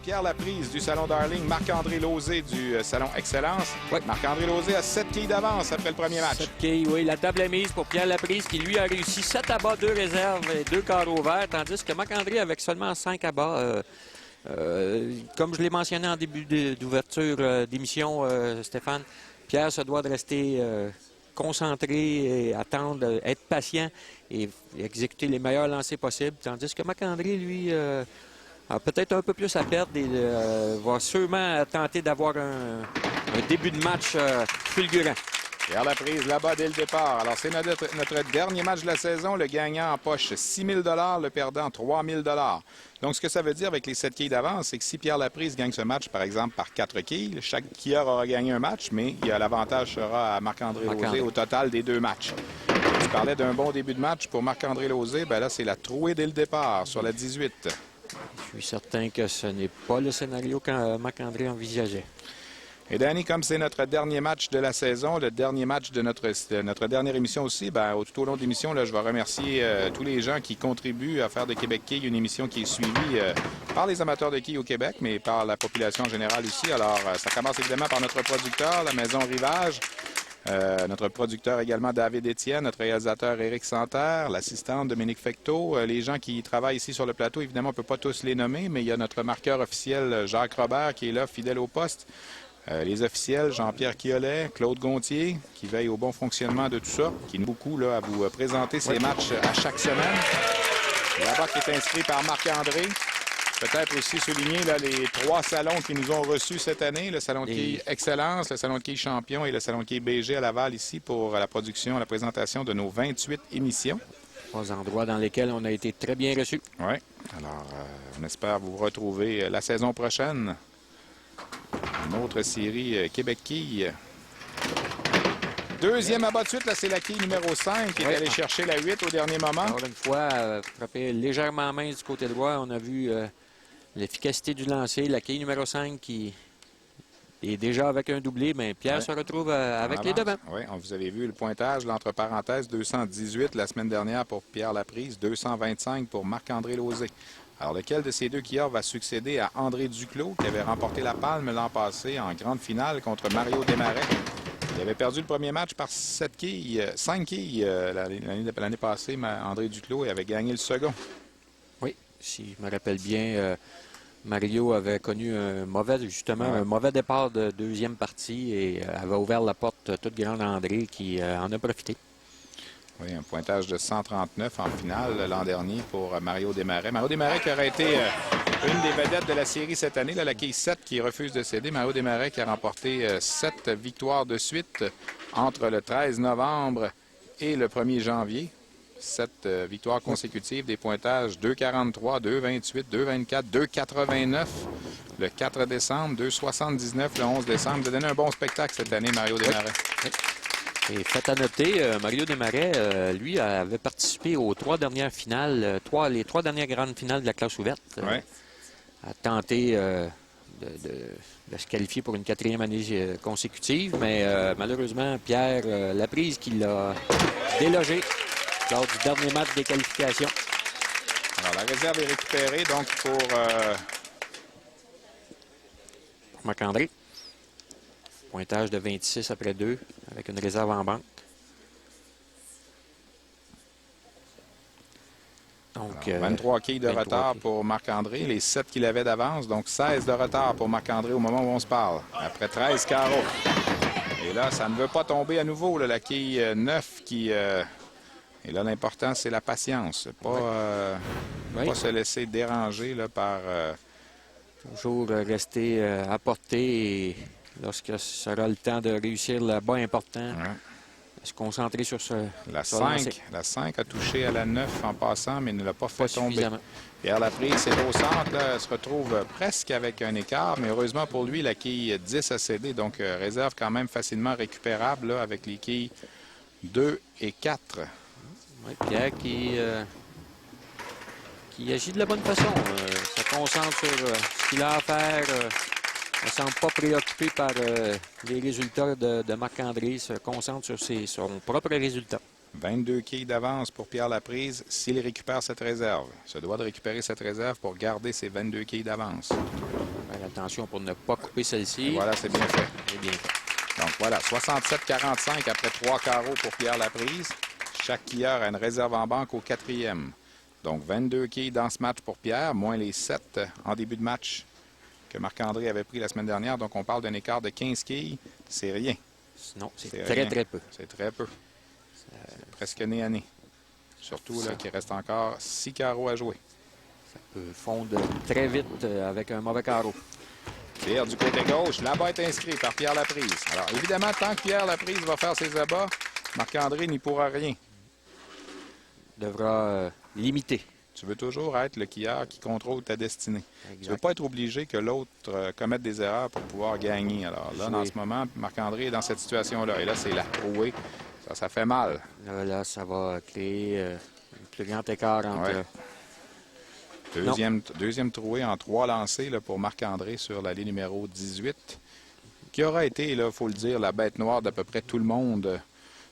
Pierre Laprise du Salon Darling, Marc-André Lauzé du Salon Excellence. Oui. Marc-André Lauzé a 7 quilles d'avance après le premier match. 7 quilles, oui. La table est mise pour Pierre Laprise qui, lui, a réussi 7 abats, 2 réserves et 2 carreaux verts, tandis que Marc-André, avec seulement 5 abats, comme je l'ai mentionné en début d'ouverture d'émission, Stéphane, Pierre se doit de rester concentré et attendre, être patient et exécuter les meilleurs lancers possibles, tandis que Marc-André, lui, a peut-être un peu plus à perdre et va sûrement tenter d'avoir un début de match fulgurant. Pierre Laprise là-bas dès le départ. Alors, c'est notre dernier match de la saison. Le gagnant empoche 6 000 $, le perdant 3 000 $. Donc, ce que ça veut dire avec les 7 quilles d'avance, c'est que si Pierre Laprise gagne ce match, par exemple, par 4 quilles, chaque quilleur aura gagné un match, mais l'avantage sera à Marc-André Lauzé au total des 2 matchs. Tu parlais d'un bon début de match pour Marc-André Lauzé. Bien là, c'est la trouée dès le départ sur la 18. Je suis certain que ce n'est pas le scénario que Marc-André envisageait. Et Danny, comme c'est notre dernier match de la saison, le dernier match de notre dernière émission aussi, bien, tout au long de l'émission, je vais remercier tous les gens qui contribuent à faire de Québec Quilles une émission qui est suivie par les amateurs de quilles au Québec, mais par la population en général aussi. Alors, ça commence évidemment par notre producteur, la Maison Rivage, notre producteur également David Étienne, notre réalisateur Éric Santerre, l'assistante Dominique Fecteau, les gens qui travaillent ici sur le plateau, évidemment, on ne peut pas tous les nommer, mais il y a notre marqueur officiel Jacques Robert qui est là, fidèle au poste. Les officiels, Jean-Pierre Quiolet, Claude Gontier, qui veille au bon fonctionnement de tout ça, qui nous beaucoup là, à vous présenter ces matchs à chaque semaine. Là-bas qui est inscrit par Marc-André. Peut-être aussi souligner là, les 3 salons qui nous ont reçus cette année, le Salon de quilles Excellence, le Salon de quilles Champion et le Salon de quilles BG à Laval ici pour la production, la présentation de nos 28 émissions. 3 endroits dans lesquels on a été très bien reçus. Oui. Alors, on espère vous retrouver la saison prochaine. Une autre série Québec Quilles. Deuxième abat de suite, là, c'est la quille numéro 5 qui est allé chercher la 8 au dernier moment. Encore une fois, frappé légèrement mince du côté droit. On a vu l'efficacité du lancer. La quille numéro 5 qui est déjà avec un doublé, mais Pierre se retrouve avec les devants. Oui, vous avez vu le pointage, l'entre parenthèses, 218 la semaine dernière pour Pierre Laprise, 225 pour Marc-André Lauzé. Alors, lequel de ces deux quilleurs va succéder à André Duclos, qui avait remporté la palme l'an passé en grande finale contre Mario Desmarais? Il avait perdu le premier match par 5 quilles l'année passée, mais André Duclos avait gagné le second. Oui, si je me rappelle bien, Mario avait connu un mauvais départ de deuxième partie et avait ouvert la porte toute grande à André qui en a profité. Oui, un pointage de 139 en finale l'an dernier pour Mario Desmarais. Mario Desmarais qui aurait été une des vedettes de la série cette année, là, la quille 7 qui refuse de céder. Mario Desmarais qui a remporté 7 victoires de suite entre le 13 novembre et le 1er janvier. 7 victoires consécutives, des pointages 2,43, 2,28, 2,24, 2,89 le 4 décembre, 2,79 le 11 décembre. Il a donné un bon spectacle cette année, Mario Desmarais. Oui. Et fait à noter, Mario Desmarais, lui, avait participé aux 3 dernières finales, les 3 dernières grandes finales de la classe ouverte. Oui. A tenté de se qualifier pour une 4e année consécutive, mais malheureusement, Pierre Laprise qui l'a délogé lors du dernier match des qualifications. Alors, la réserve est récupérée, donc, pour Marc-André. Pointage de 26 après 2, avec une réserve en banque. Donc, 23 quilles de retard pour Marc-André, les 7 qu'il avait d'avance, donc 16 de retard pour Marc-André au moment où on se parle, après 13 carreaux. Et là, ça ne veut pas tomber à nouveau, là, la quille 9 qui... Et là, l'important, c'est la patience. Pas se laisser déranger là, par... Toujours rester à portée et lorsque ce sera le temps de réussir le bas important, se concentrer sur ce... La 5 a touché à la 9 en passant, mais ne l'a pas fait tomber. Pierre Laprise, c'est au centre, là, se retrouve presque avec un écart, mais heureusement pour lui, la quille 10 a cédé, donc réserve quand même facilement récupérable là, avec les quilles 2 et 4. Oui, Pierre qui agit de la bonne façon, se concentre sur ce qu'il a à faire, ne semble pas préoccupé par les résultats de Marc-André, se concentre sur son propre résultat. 22 quilles d'avance pour Pierre Laprise s'il récupère cette réserve. Il se doit de récupérer cette réserve pour garder ses 22 quilles d'avance. Attention pour ne pas couper celle-ci. Voilà, c'est bien fait. C'est bien fait. Donc voilà, 67-45 après 3 carreaux pour Pierre Laprise. Chaque quilleur a une réserve en banque au 4e. Donc 22 quilles dans ce match pour Pierre, moins les 7 en début de match que Marc-André avait pris la semaine dernière. Donc on parle d'un écart de 15 quilles. C'est rien. Non, c'est C'est très, rien. très peu. C'est très peu. C'est presque nez à nez. Surtout là, qu'il reste encore 6 carreaux à jouer. Ça peut fondre très vite avec un mauvais carreau. Pierre du côté gauche. Là-bas est inscrit par Pierre Laprise. Alors évidemment, tant que Pierre Laprise va faire ses abats, Marc-André n'y pourra rien. Devra limiter. Tu veux toujours être le quilleur qui contrôle ta destinée. Exact. Tu ne veux pas être obligé que l'autre commette des erreurs pour pouvoir gagner. Alors là, dans ce moment, Marc-André est dans cette situation-là. Et là, c'est la trouée. Ça fait mal. Là, ça va créer un plus grand écart entre... Ouais. Deuxième trouée en 3 lancés là, pour Marc-André sur l'allée numéro 18, qui aura été, il faut le dire, la bête noire d'à peu près tout le monde.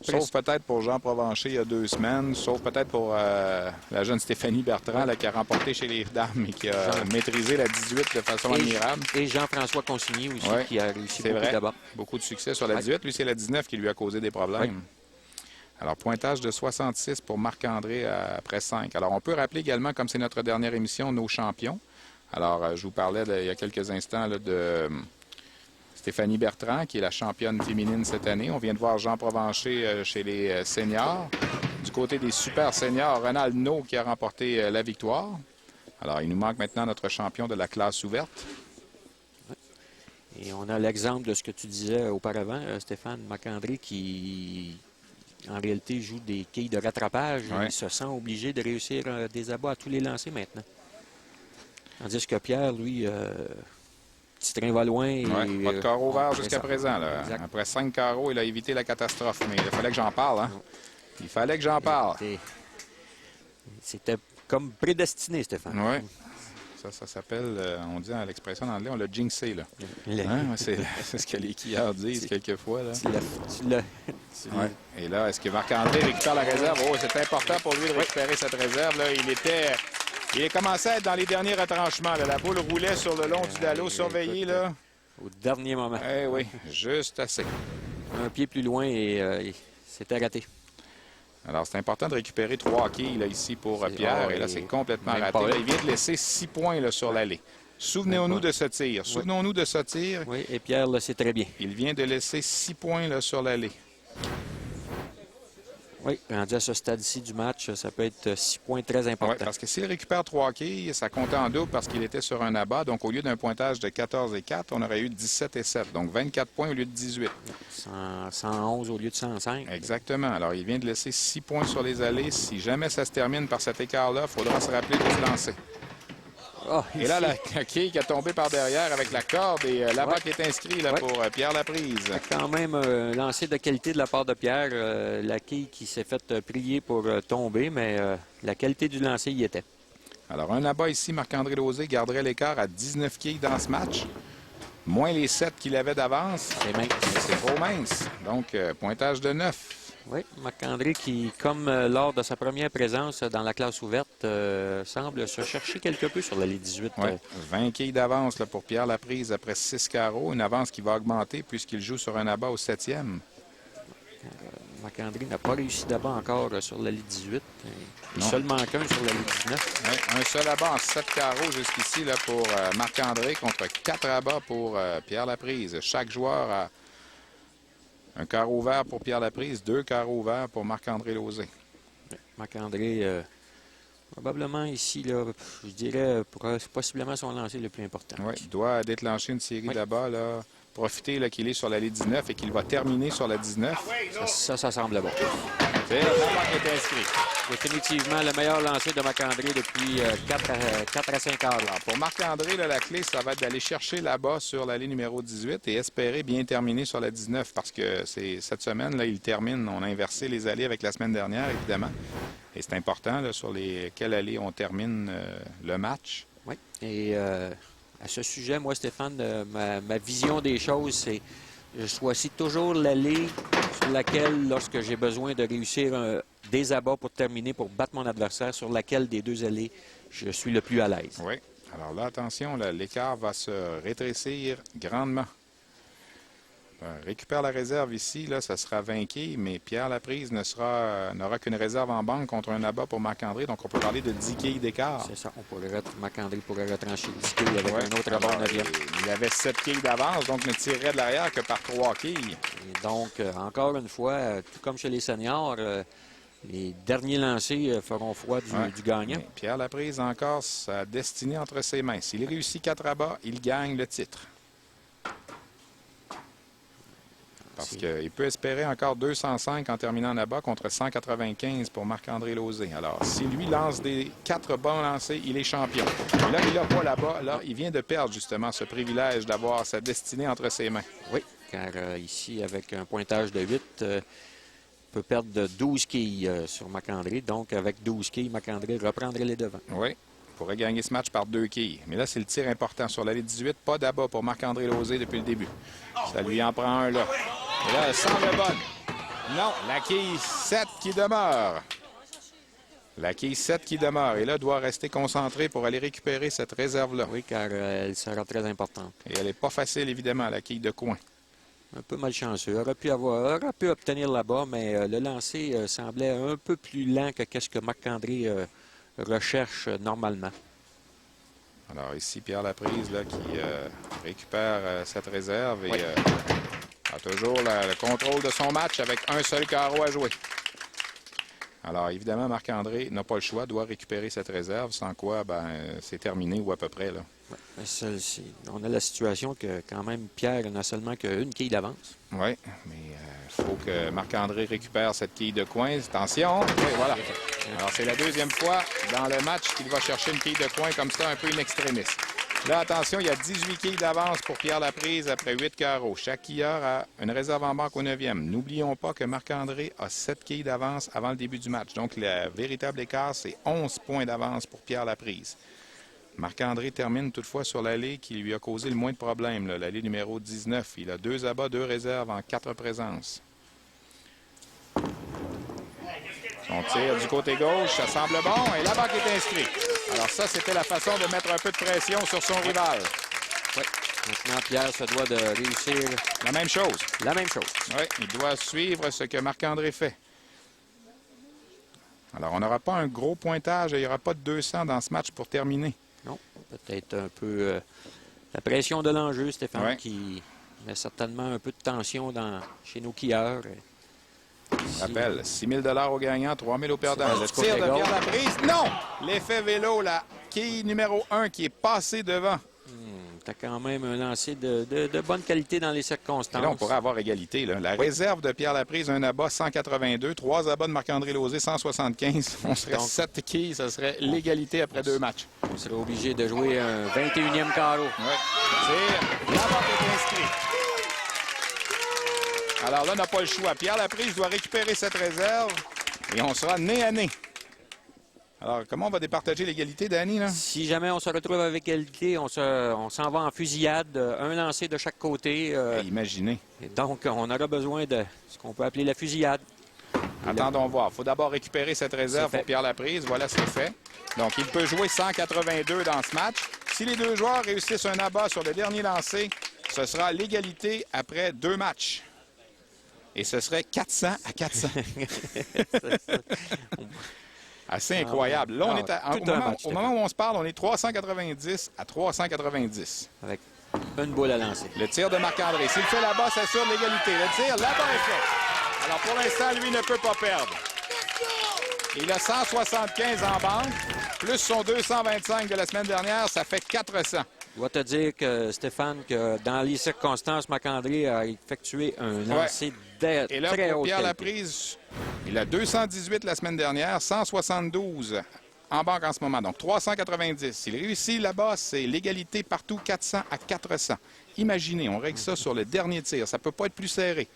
Sauf peut-être pour Jean Provencher il y a 2 semaines, sauf peut-être pour la jeune Stéphanie Bertrand là, qui a remporté chez les dames et qui a maîtrisé la 18 de façon admirable. Et Jean-François Consigny aussi, qui a réussi beaucoup d'abord. Beaucoup de succès sur la 18. Lui, c'est la 19 qui lui a causé des problèmes. Ouais. Alors, pointage de 66 pour Marc-André après 5. Alors, on peut rappeler également, comme c'est notre dernière émission, nos champions. Alors, je vous parlais il y a quelques instants là, de Stéphanie Bertrand, qui est la championne féminine cette année. On vient de voir Jean Provencher chez les seniors. Du côté des super seniors, Ronald No qui a remporté la victoire. Alors, il nous manque maintenant notre champion de la classe ouverte. Et on a l'exemple de ce que tu disais auparavant, Stéphane Marc-André, qui, en réalité, joue des quilles de rattrapage. Ouais. Il se sent obligé de réussir des abats à tous les lancers maintenant. Tandis que Pierre, lui, petit train va loin. Et, Pas de carreau vert jusqu'à ça. présent. Là. Exact. Après 5 carreaux, il a évité la catastrophe. Mais il fallait que j'en parle. Hein? Il fallait que j'en parle. C'était comme prédestiné, Stéphane. Oui. Ça s'appelle, on dit à l'expression en anglais, on l'a jinxé. Là. Hein? C'est ce que les quilleurs disent quelquefois. Là. Ouais. Et là, est-ce que Marc-André récupère la réserve? Oh, c'est important pour lui de récupérer cette réserve. Là. Il a commencé à être dans les derniers retranchements. Là. La boule roulait sur le long du dallo, surveillé. Là. Au dernier moment. Eh oui, juste assez. Un pied plus loin et c'était raté. Alors, c'est important de récupérer 3 quilles là, ici pour Pierre. Et là, c'est complètement raté. Là, il vient de laisser 6 points là, sur l'allée. Souvenons-nous de ce tir. Souvenons-nous de ce tir. Oui, et Pierre, là, c'est très bien. Il vient de laisser 6 points là, sur l'allée. Oui, rendu à ce stade-ci du match, ça peut être 6 points très importants. Oui, parce que s'il récupère 3 quilles, ça comptait en double parce qu'il était sur un abat. Donc, au lieu d'un pointage de 14 et 4, on aurait eu 17 et 7. Donc, 24 points au lieu de 18. 111 au lieu de 105. Exactement. Alors, il vient de laisser 6 points sur les allées. Si jamais ça se termine par cet écart-là, il faudra se rappeler de se lancer. Oh, et là, la quille qui a tombé par derrière avec la corde et là-bas qui est inscrit là, pour Pierre Laprise. Quand même un lancer de qualité de la part de Pierre. La quille qui s'est faite prier pour tomber, mais la qualité du lancer y était. Alors, un abat ici, Marc-André Lauzé garderait l'écart à 19 quilles dans ce match. Moins les 7 qu'il avait d'avance. C'est mince. C'est trop mince. Donc, pointage de 9. Oui, Marc-André qui, comme lors de sa première présence dans la classe ouverte, semble se chercher quelque peu sur l'allée 18. Oui, 20 quilles d'avance pour Pierre Laprise après 6 carreaux. Une avance qui va augmenter puisqu'il joue sur un abat au 7e. Marc-André n'a pas réussi d'abat encore sur l'allée 18. Il seulement qu'un sur l'allée 19. Oui, un seul abat en 7 carreaux jusqu'ici là, pour Marc-André contre 4 abats pour Pierre Laprise. Chaque joueur a un carreau vert pour Pierre Laprise, 2 carreaux verts pour Marc-André Lauzé. Marc-André, probablement ici, là, je dirais, possiblement son lancer le plus important. Oui, il doit déclencher une série d'abats. Profiter qu'il est sur l'allée 19 et qu'il va terminer sur la 19. Ça semble bon. C'est la qui est inscrit. Définitivement le meilleur lancer de Marc-André depuis 4 à 5 heures. Alors, pour Marc-André, la clé, ça va être d'aller chercher là-bas sur l'allée numéro 18 et espérer bien terminer sur la 19 parce que cette semaine, là, il termine. On a inversé les allées avec la semaine dernière, évidemment. Et c'est important là, sur quelle allée on termine le match. Oui. Et à ce sujet, moi, Stéphane, ma vision des choses, c'est je choisis toujours l'allée sur laquelle, lorsque j'ai besoin de réussir des abats pour terminer, pour battre mon adversaire, sur laquelle des deux allées je suis le plus à l'aise. Oui. Alors là, attention, l'écart va se rétrécir grandement. Récupère la réserve ici, là, ça sera vainqué, mais Pierre Laprise n'aura qu'une réserve en banque contre un abat pour Marc-André, donc on peut parler de 10 quilles d'écart. C'est ça, Marc-André pourrait retrancher 10 quilles avec un autre abat au 9e. Il avait 7 quilles d'avance, donc ne tirerait de l'arrière que par 3 quilles. Et donc, encore une fois, tout comme chez les seniors, les derniers lancers feront foi du gagnant. Mais Pierre Laprise a encore sa destinée entre ses mains. S'il réussit 4 abats, il gagne le titre. Parce qu'il peut espérer encore 205 en terminant en abat contre 195 pour Marc-André Lauzé. Alors, si lui lance des 4 bons lancers, il est champion. Et là, il n'a pas là-bas. Là, il vient de perdre justement ce privilège d'avoir sa destinée entre ses mains. Oui, car ici, avec un pointage de 8, il peut perdre de 12 quilles sur Marc-André. Donc, avec 12 quilles, Marc-André reprendrait les devants. Oui, il pourrait gagner ce match par 2 quilles. Mais là, c'est le tir important sur l'allée 18. Pas d'abat pour Marc-André Lauzé depuis le début. Ça lui en prend un là. Et là, elle semble bonne. Non, la quille 7 qui demeure. La quille 7 qui demeure. Et là, doit rester concentrée pour aller récupérer cette réserve-là. Oui, car elle sera très importante. Et elle n'est pas facile, évidemment, la quille de coin. Un peu malchanceux. Aurait pu obtenir là-bas, mais le lancer semblait un peu plus lent que ce que Marc-André recherche normalement. Alors ici, Pierre Laprise là, qui récupère cette réserve et a toujours le contrôle de son match avec un seul carreau à jouer. Alors évidemment, Marc-André n'a pas le choix, doit récupérer cette réserve, sans quoi c'est terminé ou à peu près. Là. Ouais, on a la situation que quand même Pierre n'a seulement qu'une quille d'avance. Oui, mais il faut que Marc-André récupère cette quille de coin. Attention, oui, voilà. Alors c'est la deuxième fois dans le match qu'il va chercher une quille de coin comme ça, un peu in extremis. Là, attention, il y a 18 quilles d'avance pour Pierre Laprise après 8 carreaux. Chaque quilleur a une réserve en banque au 9e. N'oublions pas que Marc-André a 7 quilles d'avance avant le début du match. Donc, le véritable écart, c'est 11 points d'avance pour Pierre Laprise. Marc-André termine toutefois sur l'allée qui lui a causé le moins de problèmes, l'allée numéro 19. Il a 2 abats, 2 réserves en 4 présences. Son tir du côté gauche, ça semble bon et la banque est inscrite. Alors ça, c'était la façon de mettre un peu de pression sur son rival. Oui. Maintenant, Pierre se doit de réussir la même chose. La même chose. Oui, il doit suivre ce que Marc-André fait. Alors, on n'aura pas un gros pointage et il n'y aura pas de 200 dans ce match pour terminer. Non, peut-être un peu la pression de l'enjeu, Stéphane, oui. Qui met certainement un peu de tension chez nos quilleurs. Je rappelle, 6 000 au gagnant, 3 000 au perdant. Le tir de Pierre Laprise. Non! L'effet vélo, la quille numéro 1 qui est passée devant. Tu as quand même un lancer de bonne qualité dans les circonstances. Et là, on pourrait avoir égalité. Là. La réserve de Pierre Laprise, un abat 182, 3 abats de Marc-André Lauzé 175. On serait 7 quilles, ça serait l'égalité après 2 matchs. On serait obligé de jouer un 21e carreau. Oui. La banque est inscrite. Alors là, on n'a pas le choix. Pierre Laprise doit récupérer cette réserve et on sera nez à nez. Alors, comment on va départager l'égalité, Danny? Là? Si jamais on se retrouve avec égalité, on s'en va en fusillade, un lancer de chaque côté. Imaginez. Et donc, on aura besoin de ce qu'on peut appeler la fusillade. Attendons voir. Il faut d'abord récupérer cette réserve pour Pierre Laprise. Voilà, c'est fait. Donc, il peut jouer 182 dans ce match. Si les deux joueurs réussissent un abat sur le dernier lancer, ce sera l'égalité après 2 matchs. Et ce serait 400 à 400. Assez incroyable. Là, on est au moment où on se parle, on est 390 à 390. Avec une boule à lancer. Le tir de Marc-André. S'il fait là-bas, ça assure l'égalité. Le tir, là-bas est fait. Alors, pour l'instant, lui ne peut pas perdre. Il a 175 en banque, plus son 225 de la semaine dernière, ça fait 400. Je dois te dire que, Stéphane, que dans les circonstances, Marc-André a effectué un lancer très haut. Et là, pour Pierre Laprise, il a 218 la semaine dernière, 172 en banque en ce moment, donc 390. S'il réussit là-bas, c'est l'égalité partout, 400 à 400. Imaginez, on règle ça sur le dernier tir. Ça ne peut pas être plus serré.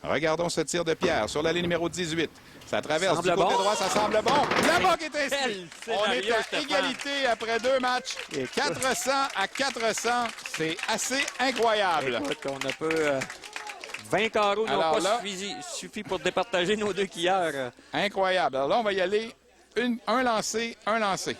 Regardons ce tir de Pierre sur l'allée numéro 18. Ça traverse du côté droit, ça semble bon. La banque est inscrite. On est à égalité après 2 matchs. 400 à 400, c'est assez incroyable. Écoute, 20 carreaux n'ont Alors pas là- suffi pour départager nos deux quilleurs. Incroyable. Alors là, on va y aller. Un lancé, un lancé.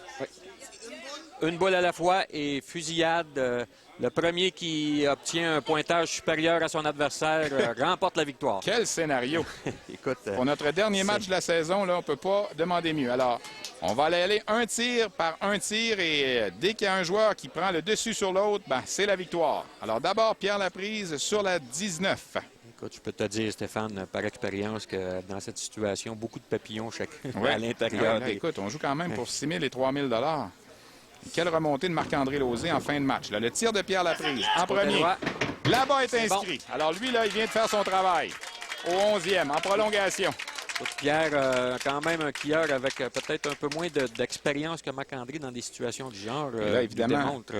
Une boule à la fois et fusillade. Le premier qui obtient un pointage supérieur à son adversaire remporte la victoire. Quel scénario. Écoute, Pour notre dernier match de la saison, là, on ne peut pas demander mieux. Alors, on va aller un tir par un tir et dès qu'il y a un joueur qui prend le dessus sur l'autre, ben, c'est la victoire. Alors d'abord, Pierre Laprise sur la 19. écoute, je peux te dire, Stéphane, par expérience, que dans cette situation, beaucoup de papillons chacun Ouais. à l'intérieur. Ouais, là, écoute, on joue quand même pour 6 000 et 3 000 $. Quelle remontée de Marc-André Lauzé en fin de match. Là, le tir de Pierre Laprise en premier. droit. Là-bas est C'est inscrit. Alors lui, là, il vient de faire son travail. Au 11e, en prolongation. Écoute, Pierre, quand même un quilleur avec peut-être un peu moins d'expérience que Marc-André dans des situations du genre. Là, évidemment. Démontre,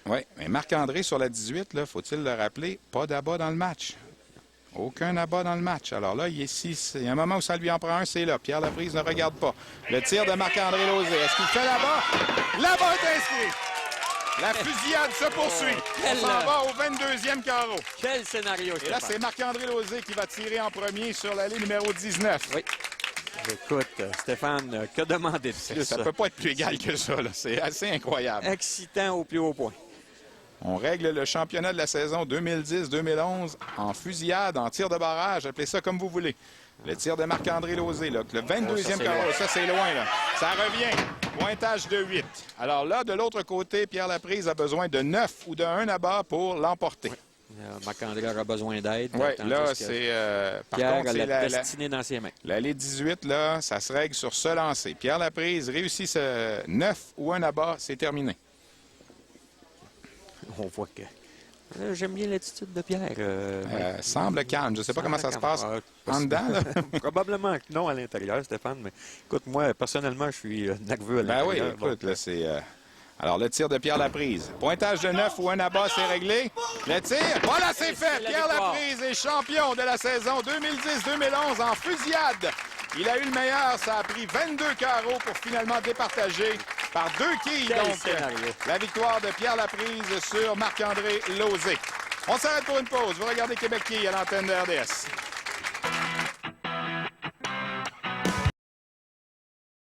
Oui, mais Marc-André sur la 18, là, faut-il le rappeler, pas d'abat dans le match. Aucun abat dans le match. Alors là, il y a un moment où ça lui en prend un, c'est là. Pierre Laprise ne regarde pas. Le tir de Marc-André Lauzé. Est-ce qu'il fait là-bas? Là-bas est inscrit. La fusillade se poursuit. On s'en va au 22e carreau. Quel scénario, Et là, Stéphane. c'est Marc-André Lauzé qui va tirer en premier sur l'allée numéro 19. Oui. Écoute, Stéphane, que demander de plus? Ça ne peut pas être plus égal que ça, là. C'est assez incroyable. Excitant au plus haut point. On règle le championnat de la saison 2010-2011 en fusillade, en tir de barrage, appelez ça comme vous voulez. Le tir de Marc-André Lauzé, là, le 22e c'est carreau, loin. ça c'est loin, là. Ça revient. Pointage de 8. Alors là, de l'autre côté, Pierre Laprise a besoin de 9 ou de 1 abat pour l'emporter. Marc-André aura besoin d'aide. Oui, tandis là, que c'est... par Pierre contre, a c'est la destinée dans ses mains. l'allée 18, là, ça se règle sur ce lancer. Pierre Laprise réussit ce 9 ou 1 abat, c'est terminé. On voit que... J'aime bien l'attitude de Pierre. Semble calme. Je ne sais pas comment ça se passe en dedans, là. Probablement que non à l'intérieur, Stéphane, mais écoute, moi, personnellement, je suis nerveux à Ben oui, l'intérieur. écoute, là, c'est... Alors, le tir de Pierre Laprise. Pointage de 9 ou un abat, c'est réglé. Le tir, voilà, c'est fait. la Pierre victoire. Laprise est champion de la saison 2010-2011 en fusillade. Il a eu le meilleur. Ça a pris 22 carreaux pour finalement départager par 2 quilles. Quel Donc, scénario. la victoire de Pierre Laprise sur Marc-André Lauzé. On s'arrête pour une pause. Vous regardez Québec Quilles à l'antenne de RDS.